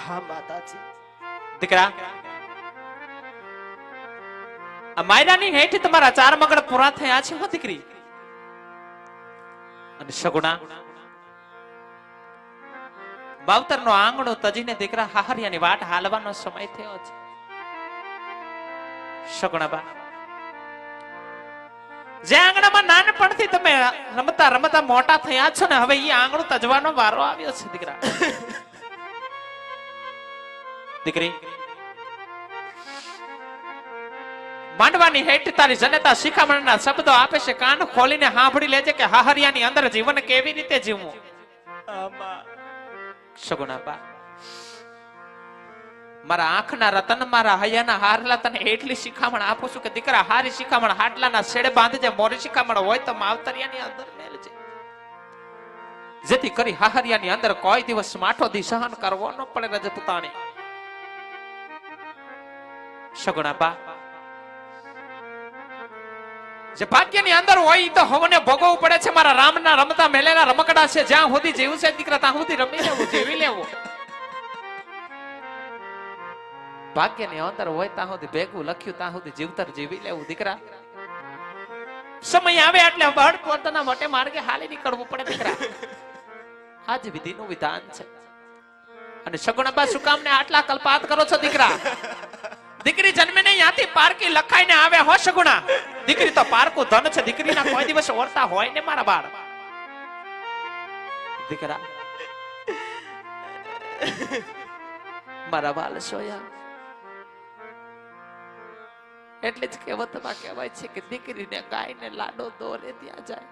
હા માતાજી. દીકરા, આ માયરાની હેઠ તમારા 4 મગળ પૂરા થયા છે હો દીકરી. અને સગુણા, માવતરનો આંગણો તજીને દીકરા હાહરિયાની વાટ હાલવાનો સમય થયો છે. સગુણાબા, જે આંગણામાં નાનપણથી તમે રમતા રમતા મોટા થયા છો ને, હવે એ આંગણું તજવાનો વારો આવ્યો છે દીકરા. દીકરી, માંડવાની હેઠ તારી જનતા શિખામણના શબ્દો આપે છે. કાન ખોલીને સાંભળી લેજે કે હાહરિયાની અંદર જીવન કેવી રીતે જીવવું. સગુણાબા, મારા આંખના રતન, મારા હૈયાના હારલા, તને એટલી શિખામણ આપું છું કે દીકરા, હારી શિખામણ હાડલાના છેડે બાંધજે. મોરી શિખામણ હોય તો માવતરિયાની અંદર મેલજે, જેથી કરી હાહરિયાની અંદર કોઈ દિવસ માઠો દી સહન કરવો ન પડે. રજપૂતાણી. સગુણાબા, જે ભાગ્યની અંદર હોય તો હવને ભોગવવું પડે છે. મારા રામના રમતા મેલેલા રમકડા છે, જ્યાં સુધી જીવું છે દીકરા ત્યાં સુધી રમી લેવું, જીવી લેવું. ભાગ્યની અંદર હોય ત્યાં સુધી ભેગું લખ્યું ત્યાં સુધી જીવતર જીવી લેવું. દીકરા, સમય આવે એટલે બળ પોતાના મોટે માર્ગે હાલી નીકળવું પડે દીકરા. આ જ વિધિનું વિધાન છે. અને સગુણાબા, શું કામ ને આટલા કલ્પાત કરો છો દીકરા? દીકરી જન્મે ને ત્યાંથી પારકી લખાઈને આવે હો સગુણા. દીકરી તો પારકું ધન છે, દીકરીના કોઈ દિવસ ઓરતા હોય ને મારા બાળ. દીકરા, મારા બાલ સોયા. એટલે જ કહેવતમાં કહેવાય છે કે દીકરીને ગાયને લાડો દોરે ત્યાં જાય.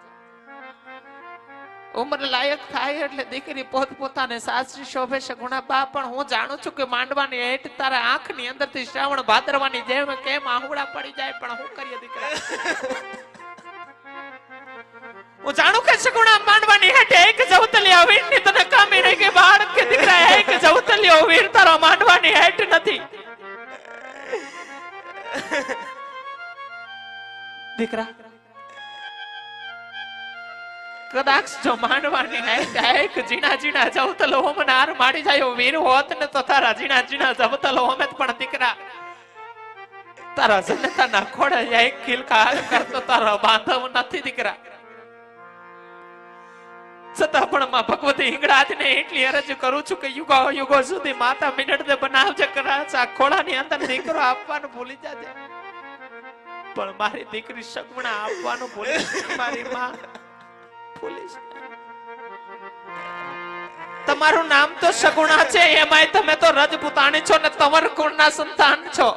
ઉંમર લાયક થાય એટલે દીકરી પોતપોતાને સાસરી શોભે. સગુણાબા, પણ હું જાણું છું કે માંડવાની હેઠ તારા આંખની અંદરથી શ્રાવણ ભાદરવાની જેમ કેમ આહુડા પડી જાય, પણ હું કરીએ દીકરા? હું જાણું કે સગુણા, માંડવાની હેઠ એક જવતલિયા વીર ની તને કામી રહી ગઈ બાળ કે દીકરા, એક જવતલિયો વીર તારો માંડવાની હેઠ નથી દીકરા. કદાચ જો માંડવાની હેઠ જીણા જીણા જવતલો હોમને હાર માડી જાય વીર હોત ને, તો તારા જીણા જીણા જવતલો હોમે પણ દીકરા તારા જનતાના ખોડે એક ખીલકા કરતો તારો બાંધવ નથી દીકરા. છતાં પણ માં ભગવતી હિંગળાજને એટલી અરજ કરું છું કે યુગો યુગો સુધી માતા મિનટ દે બનાવજે. કદાચ આ ખોળાની અંદર દીકરો આપવાનું ભૂલી જાજે, પણ મારી દીકરી સગુણા આપવાનું ભૂલી મારી માં ભૂલી. તમારું નામ તો સગુણા છે, એમાંય તમે તો રજપૂતાણી છો ને તંવર કુળના સંતાન છો.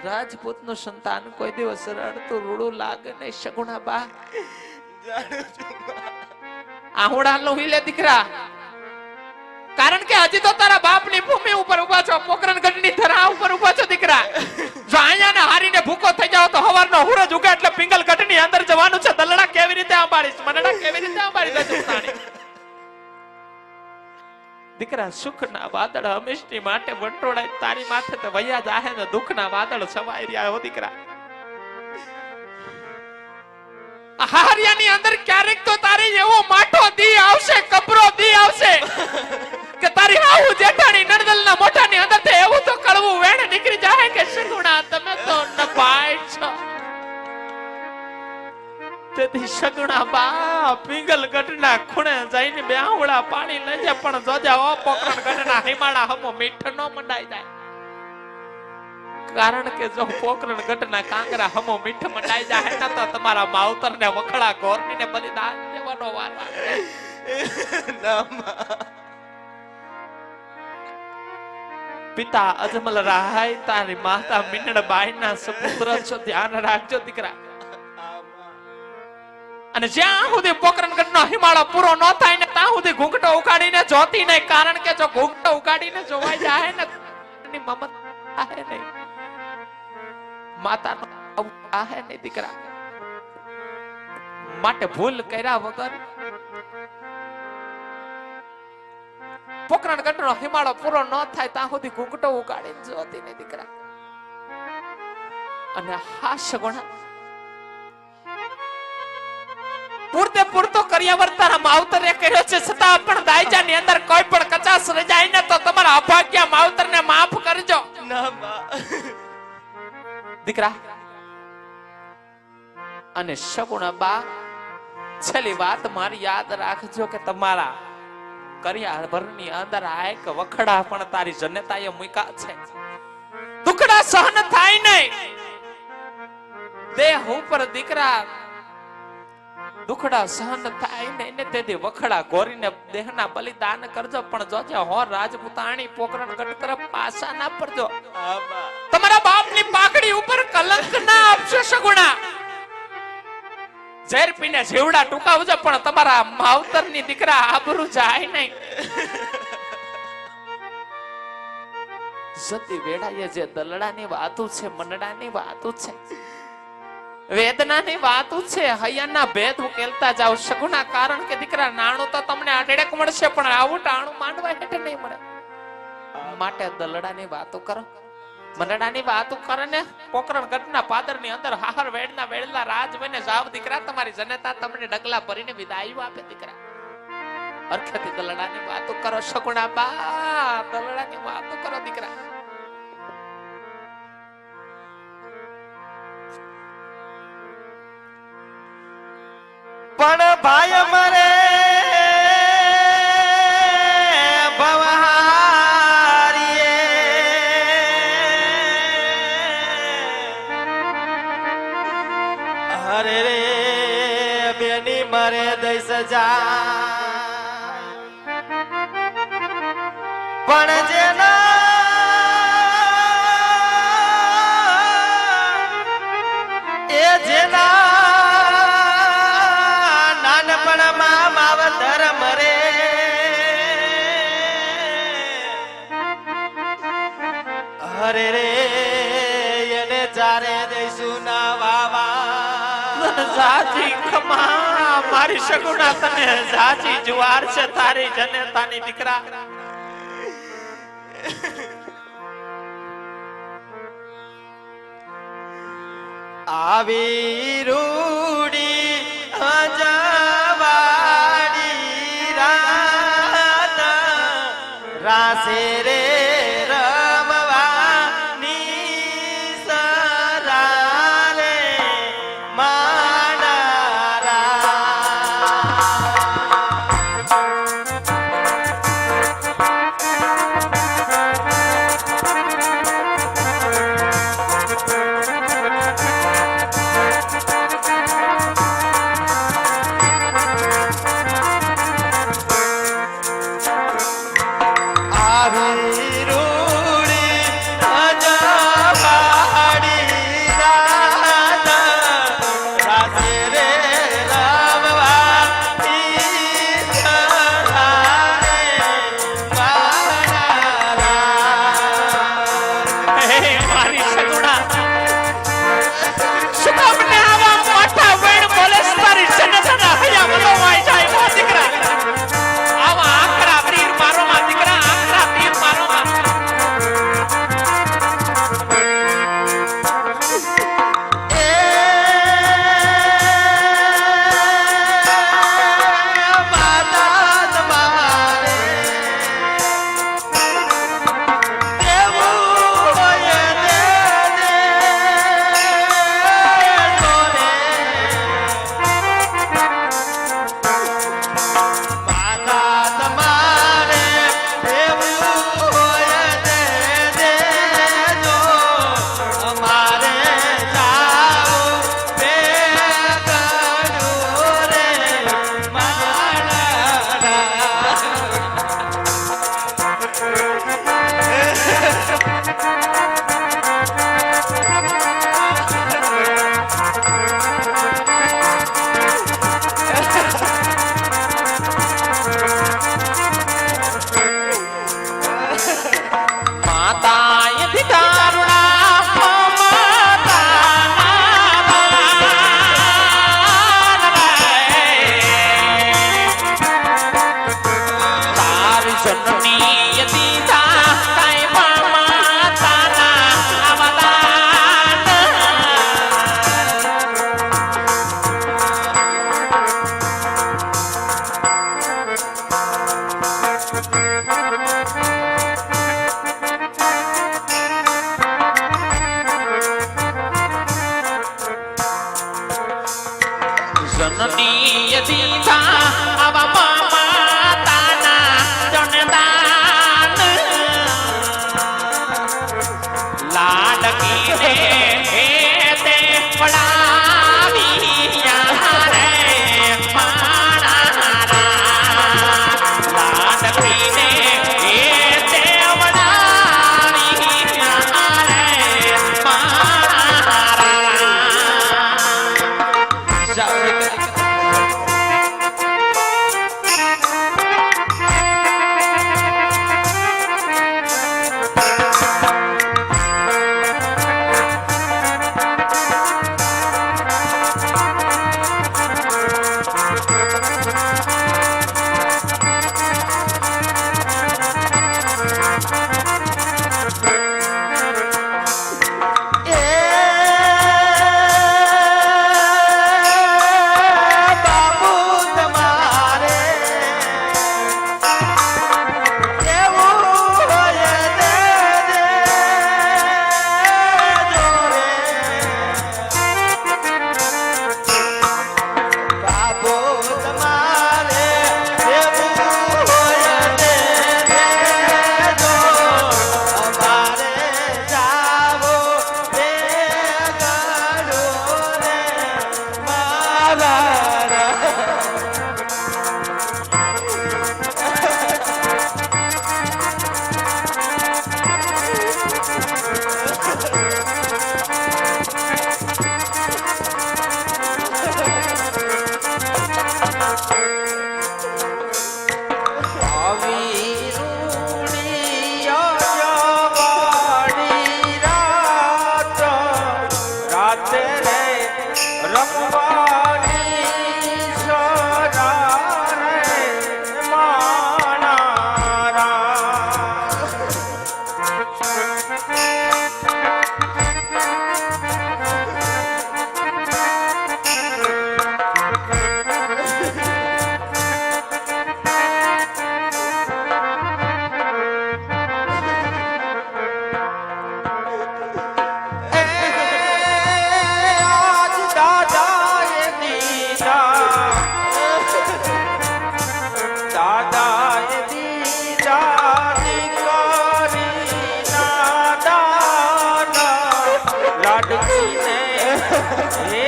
રાજપૂત નું સંતાન કોઈ દિવસ રડતું રૂડું લાગે નહીં. સગુણાબા, આહુડા લોહી લે દીકરા, કારણ કે હજી તો તારા બાપની ભૂમિ ઉપર ઉભા છો, પોકરણગઢની ધરા ઉપર ઉભા છો દીકરા. જો અહીંયા હારીને ભૂકો થઈ જાવ તો હવારનો સૂરજ ઉગે એટલે પિંગલગઢની અંદર જવાનું છે. દલડા કેવી રીતે આંબાડીશ, મનડા કેવી રીતે આંબાડી રજપૂતાણી? દીકરા, સુખના વાદળ હંમેશની માટે વંટોળાય તારી માથે તો વયા જાહે ને દુઃખના વાદળ છવાઈ રહ્યા હો દીકરા. હારિયાની અંદર ક્યારેક તો તારી એવો માઠો દી આવશે, કબરો દી આવશે કે તારી હાઉ જેઠાણી નરદલના મોઢાની અંદર તે એવું તો કળવું વેણ નીકળી જાય કે સગુણા તમે તો નપાય છો. તેથી સગુણા બા પિંગલગઢના ખૂણે જઈને બે આંવળા પાણી લઈ જાય, પણ જોજે ઓ પોકરણગઢના હિમાળા હમો મીઠ નો મંડાઈ જાય. કારણ કે જો પોકરણગઢના કાંગરા હમો મીઠ મંડાઈ જાય ને તો તમારા માવતરને વખડા ગોરણીને બલિદાન દેવાનો વાર આવે. પિતા અજમલ રાય તારી માતા મિનળ બાઈના સુપુત્ર છો, ધ્યાન રાખજો દીકરા. અને જ્યાં સુધી પોકરણગઢનો હિમાળો પૂરો ન થાય ને ત્યાં સુધી ઘૂંઘટો ઉગાડીને જોતી નહીં, કારણ કે જો ઘૂંઘટો ઉગાડીને જોવાઈ જાય ને મમત આહે નહીં, માતાનો આહે નહીં દીકરા. માટે ભૂલ કર્યા વગર પોકરણગઢનો હિમાળો પૂરો ન થાય ત્યાં સુધી ઘૂંઘટો ઉગાડીને જોતી નહીં દીકરા. અને હા સગુણા, પૂરતે પૂરતો કર્યા વર્તાના માવતરે કર્યો છે, છતાં પણ દાયજાની અંદર કોઈ પણ કચાશ રહી જાય ને તો તમારા અભાગ્યા માવતરને માફ કરજો. ના બા. દીકરા અને સગુણા બા, છેલ્લી વાત મારી યાદ રાખજો કે તમારા કર્યા ભરની અંદર આયક વખડા પણ તારી જનતાએ મૂક્યા છે. દુખડા સહન થાય નહીં દેહ ઉપર દીકરા, દુખડા સહન થાય નહીં ને તેથી વખડા ગોરીને દેહના બલિદાન કરજો. પણ જોજે હો રાજપૂતાણી પોકરણગઢ તરફ પાછા ના પડજો. હા બા. તમારા બાપની પાઘડી ઉપર કલંક ના આપશો સગુણા. ઝેર પીને જીવડા ટૂંકાવજો પણ તમારા માવતરની દીકરા આબરૂ જાય નહીં. સતી વેડાએ જે દલડાની વાતો છે, મનડાની વાતો છે, વેદનાની વાતો છે, હૈયાના ભેદ ઉકેલતા જાવ સગુણા. કારણ કે દીકરા નાણું તો તમને આડેડક મળશે પણ આવું ટાણું માંડવા હેઠે નહીં મળે. માટે દલડાની વાતો કરો, મનડાની વાતો કરે ને પોકરણગઢના પાદરની અંદર હાહર વેડના વેડલા રાજ બને જાવ દીકરા. તમારી જનતા તમને ડગલા ભરીને વિદાયો આપે દીકરા. અરખેથી દલડાની વાતો કરો સગુણા બા, દલડાની વાતો કરો દીકરા. પણ ભાઈ મરે ભવહારીએ હરે રે બેની મરે દઈ સજા. પણ જેના એ જેના નાનપણમાં માવતર મરે હરે રે એને ચારે દઈશું ના વાવા. જાજી ખમા મારી સગુણા, તને જાજી જુવાર છે તારી જનતાની દીકરા. આવી રૂડી અજવાડી રાત રાસે રે રમવાની સરારે માનારા.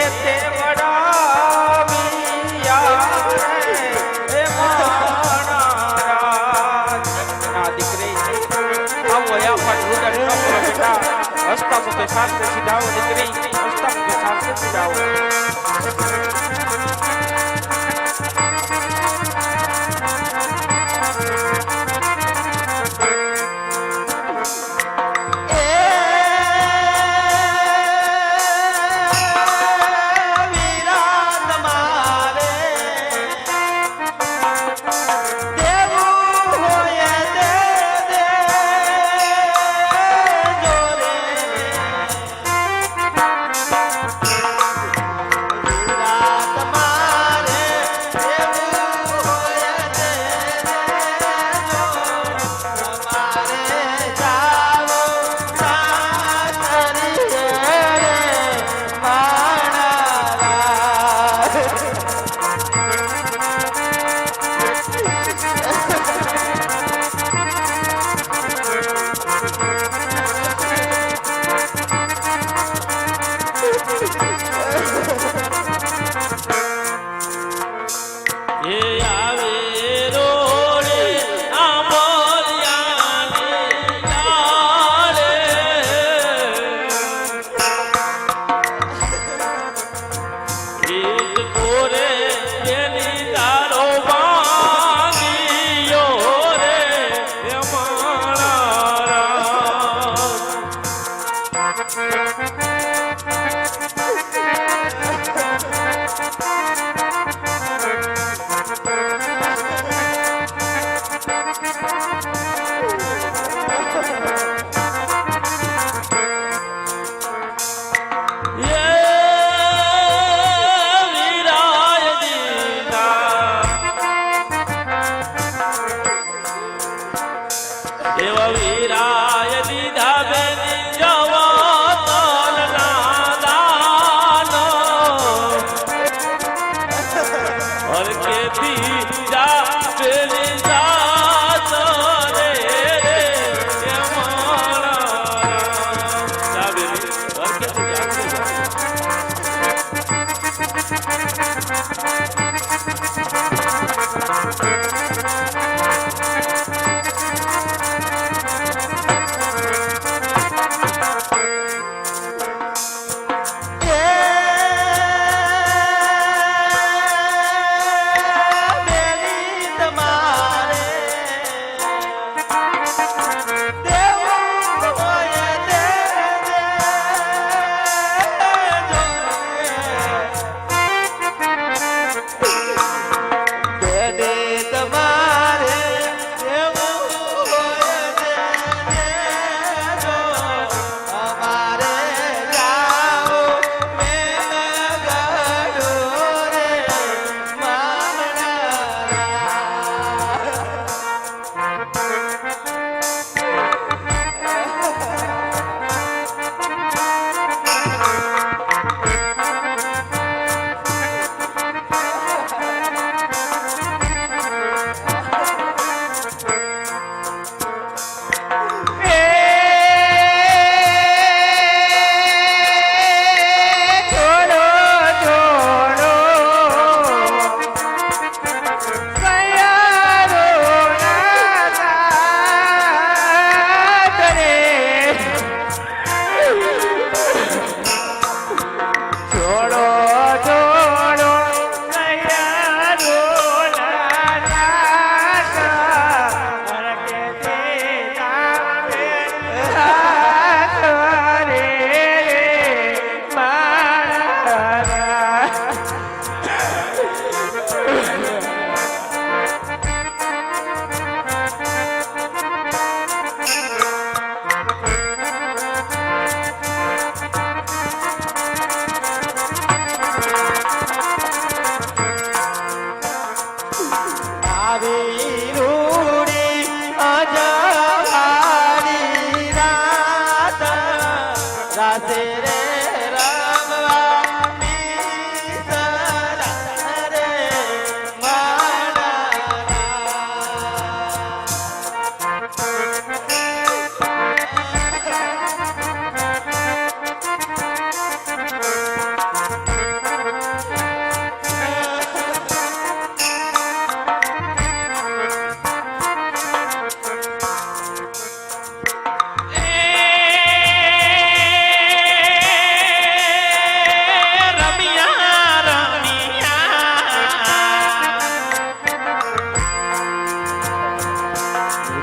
તે વડાવિયા રે એ મારા ના દીકરી આવો યા પણ રુદન ન કરો બેટા હસ્તા મુખે શાંતિ સીધાવો દીકરી હસ્તા મુખે શાંતિ સીધાવો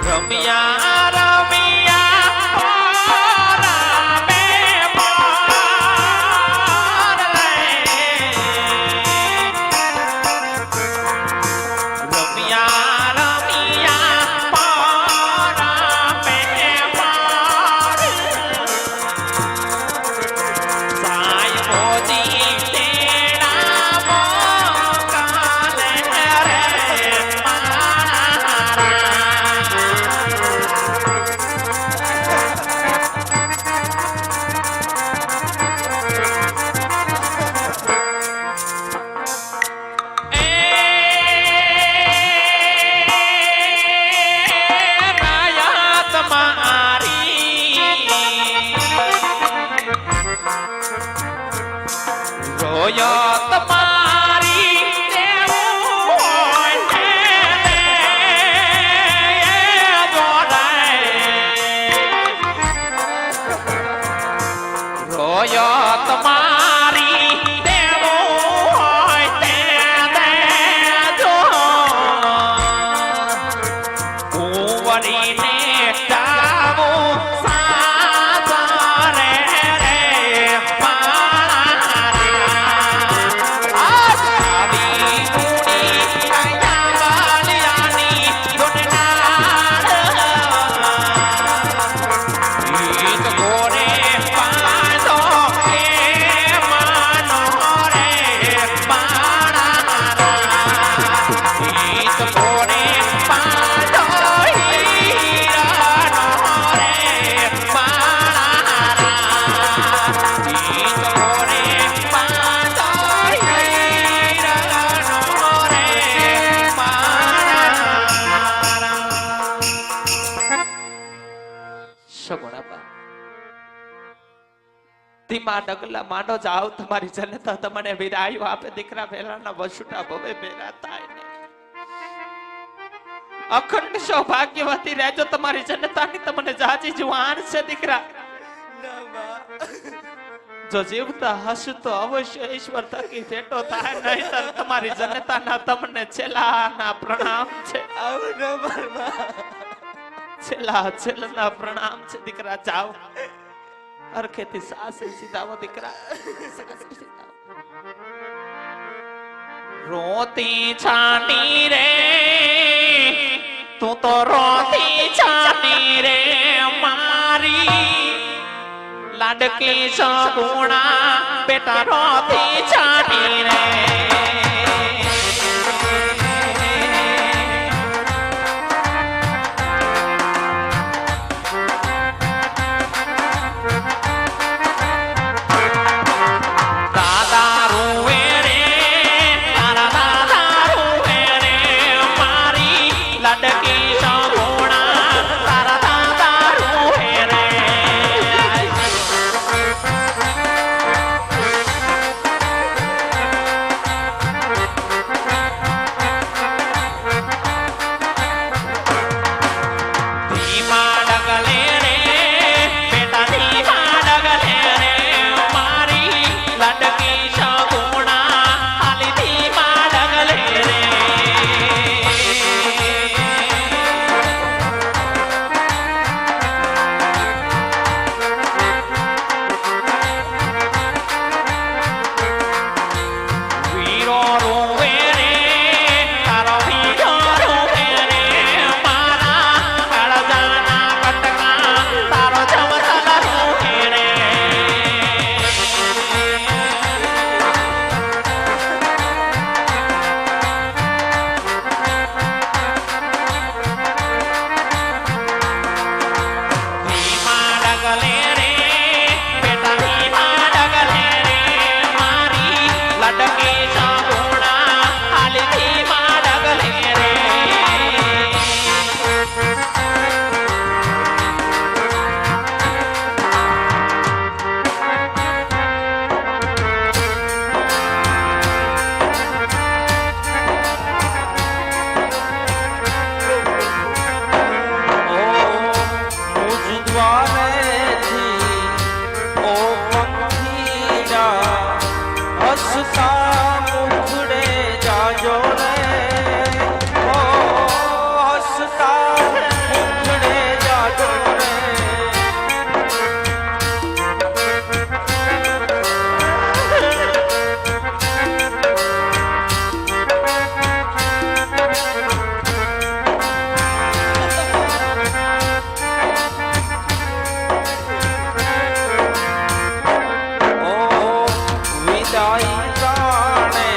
રમ્યા રમ્યા રામે પાર રે. રમ્યા રમ્યા પારામે પાર. સાયબોજી તેના મોકાલે રે મારા. રોયત મારી દેવું હોય ને દોડાય. રોયત મારી દેવું હોય તે દેજો. કુંવરીને જાવું સાસરે રે મારા. આવી ગુણી આયા બાલિયાની ગુણનાર. ગીત ગોરે પાડો કે માનો રે મારા. ગીત ગોરે પાડો હીરાનો રે મારા. ગીત ગોરે પાડો હીરાનો રે મારા. સગુણાબા ધીમા ડગલા માંડો જાઓ, તમારી જનતા તમને વિરાયો આપે. દીકરા ભેલાના વસુટા ભવે ભેરા થાય ને. અખંડ સૌભાગ્યવતી રહેજો. તમારી જનતાની તમને જાજી જુવાન છે દીકરા. જો જીવતા હશું તો અવશ્ય ઈશ્વર થકી ભેટો થાય, નહીંતર તમારી જનતાના તમને છેલ્લાના પ્રણામ છે. છેલ્લાના પ્રણામ છે દીકરા. જાઓ અરખેથી સાસરે સીધાવો દીકરા. સાસરે સીધાવો. રોતી છાની રે તું તો રોતી છાની રે મારી. લાડકી સગુણા બેટા રોતી છાની રે.